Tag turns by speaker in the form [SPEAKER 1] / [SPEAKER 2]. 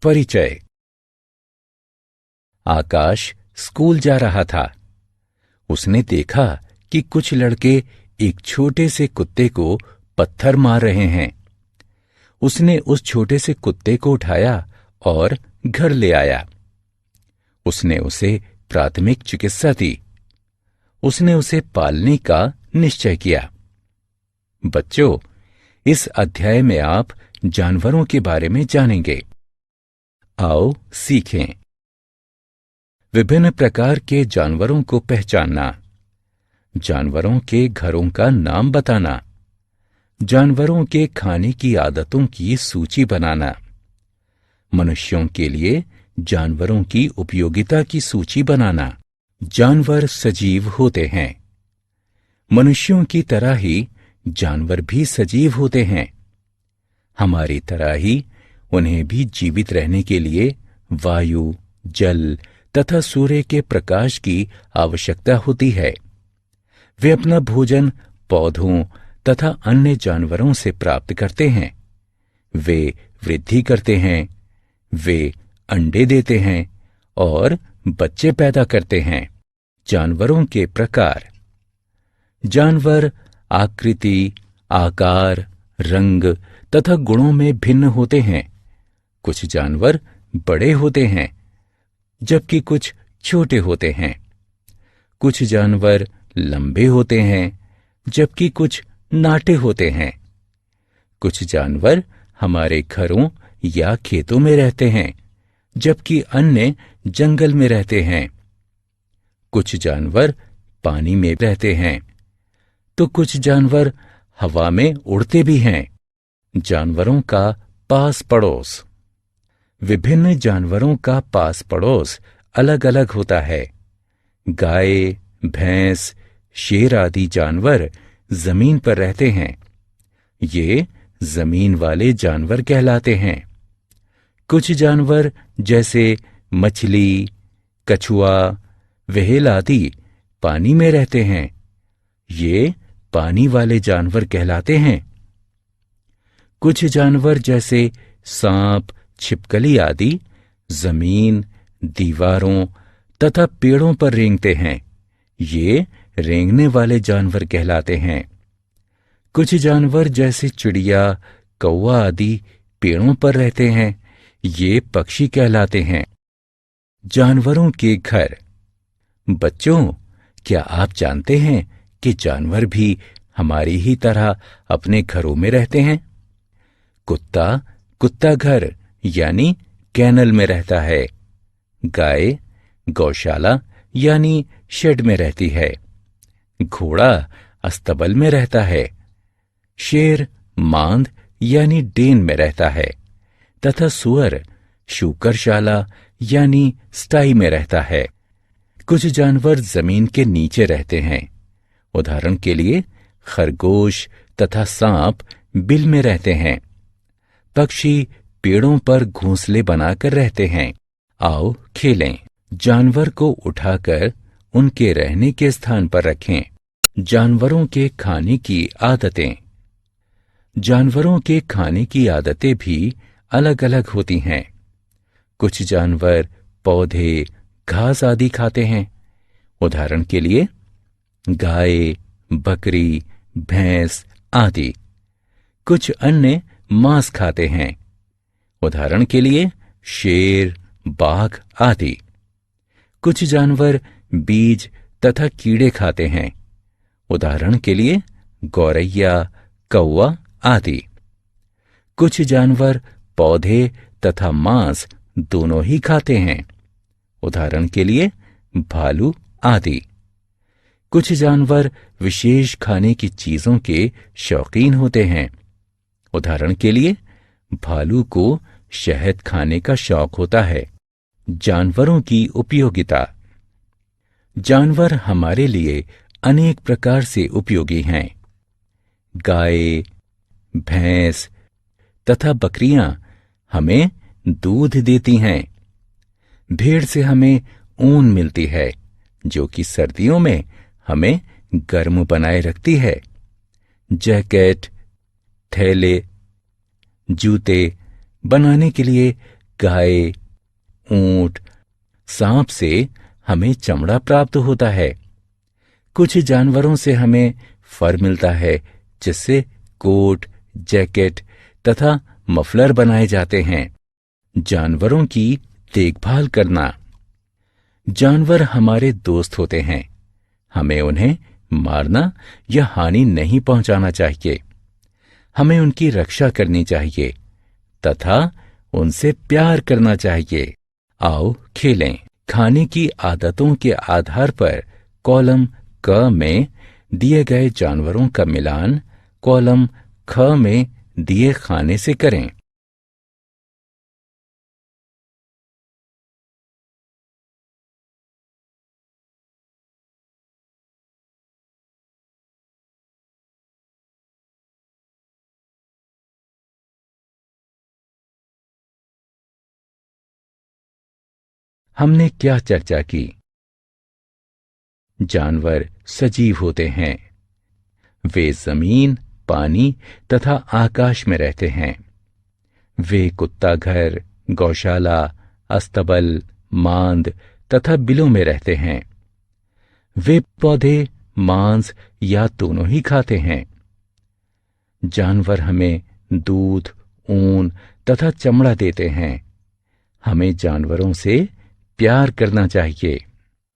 [SPEAKER 1] परिचय। आकाश स्कूल जा रहा था। उसने देखा कि कुछ लड़के एक छोटे से कुत्ते को पत्थर मार रहे हैं। उसने उस छोटे से कुत्ते को उठाया और घर ले आया। उसने उसे प्राथमिक चिकित्सा दी। उसने उसे पालने का निश्चय किया। बच्चों, इस अध्याय में आप जानवरों के बारे में जानेंगे। आओ सीखें। विभिन्न प्रकार के जानवरों को पहचानना, जानवरों के घरों का नाम बताना, जानवरों के खाने की आदतों की सूची बनाना, मनुष्यों के लिए जानवरों की उपयोगिता की सूची बनाना। जानवर सजीव होते हैं। मनुष्यों की तरह ही जानवर भी सजीव होते हैं। हमारी तरह ही उन्हें भी जीवित रहने के लिए वायु, जल तथा सूर्य के प्रकाश की आवश्यकता होती है। वे अपना भोजन पौधों तथा अन्य जानवरों से प्राप्त करते हैं। वे वृद्धि करते हैं, वे अंडे देते हैं और बच्चे पैदा करते हैं। जानवरों के प्रकार। जानवर आकृति, आकार, रंग तथा गुणों में भिन्न होते हैं। कुछ जानवर बड़े होते हैं जबकि कुछ छोटे होते हैं। कुछ जानवर लंबे होते हैं जबकि कुछ नाटे होते हैं। कुछ जानवर हमारे घरों या खेतों में रहते हैं जबकि अन्य जंगल में रहते हैं। कुछ जानवर पानी में रहते हैं तो कुछ जानवर हवा में उड़ते भी हैं। जानवरों का पास पड़ोस। विभिन्न जानवरों का पास पड़ोस अलग अलग होता है। गाय, भैंस, शेर आदि जानवर जमीन पर रहते हैं। ये जमीन वाले जानवर कहलाते हैं। कुछ जानवर जैसे मछली, कछुआ, व्हेल आदि पानी में रहते हैं। ये पानी वाले जानवर कहलाते हैं। कुछ जानवर जैसे सांप, छिपकली आदि जमीन, दीवारों तथा पेड़ों पर रेंगते हैं। ये रेंगने वाले जानवर कहलाते हैं। कुछ जानवर जैसे चिड़िया, कौवा आदि पेड़ों पर रहते हैं। ये पक्षी कहलाते हैं। जानवरों के घर। बच्चों, क्या आप जानते हैं कि जानवर भी हमारी ही तरह अपने घरों में रहते हैं? कुत्ता घर यानी कैनल में रहता है। गाय गौशाला यानी शेड में रहती है। घोड़ा अस्तबल में रहता है। शेर मांद यानी डेन में रहता है तथा सुअर शूकरशाला यानी स्टाई में रहता है। कुछ जानवर जमीन के नीचे रहते हैं। उदाहरण के लिए खरगोश तथा सांप बिल में रहते हैं। पक्षी पेड़ों पर घोंसले बनाकर रहते हैं। आओ खेलें। जानवर को उठाकर उनके रहने के स्थान पर रखें। जानवरों के खाने की आदतें। जानवरों के खाने की आदतें भी अलग अलग होती हैं। कुछ जानवर पौधे, घास आदि खाते हैं। उदाहरण के लिए गाय, बकरी, भैंस आदि। कुछ अन्य मांस खाते हैं। उदाहरण के लिए शेर, बाघ आदि। कुछ जानवर बीज तथा कीड़े खाते हैं। उदाहरण के लिए गौरैया, कौवा आदि। कुछ जानवर पौधे तथा मांस दोनों ही खाते हैं। उदाहरण के लिए भालू आदि। कुछ जानवर विशेष खाने की चीजों के शौकीन होते हैं। उदाहरण के लिए भालू को शहद खाने का शौक होता है। जानवरों की उपयोगिता। जानवर हमारे लिए अनेक प्रकार से उपयोगी हैं। गाय, भैंस तथा बकरियां हमें दूध देती हैं। भेड़ से हमें ऊन मिलती है जो कि सर्दियों में हमें गर्म बनाए रखती है। जैकेट, थैले, जूते बनाने के लिए गाय, ऊंट, सांप से हमें चमड़ा प्राप्त होता है। कुछ जानवरों से हमें फर मिलता है, जिससे कोट, जैकेट तथा मफलर बनाए जाते हैं। जानवरों की देखभाल करना। जानवर हमारे दोस्त होते हैं। हमें उन्हें मारना या हानि नहीं पहुंचाना चाहिए। हमें उनकी रक्षा करनी चाहिए तथा उनसे प्यार करना चाहिए। आओ खेलें। खाने की आदतों के आधार पर कॉलम क में दिए गए जानवरों का मिलान कॉलम ख में दिए खाने से करें। हमने क्या चर्चा की? जानवर सजीव होते हैं। वे जमीन, पानी तथा आकाश में रहते हैं। वे कुत्ता घर, गौशाला, अस्तबल, मांद तथा बिलों में रहते हैं। वे पौधे, मांस या दोनों ही खाते हैं। जानवर हमें दूध, ऊन तथा चमड़ा देते हैं। हमें जानवरों से प्यार करना चाहिए।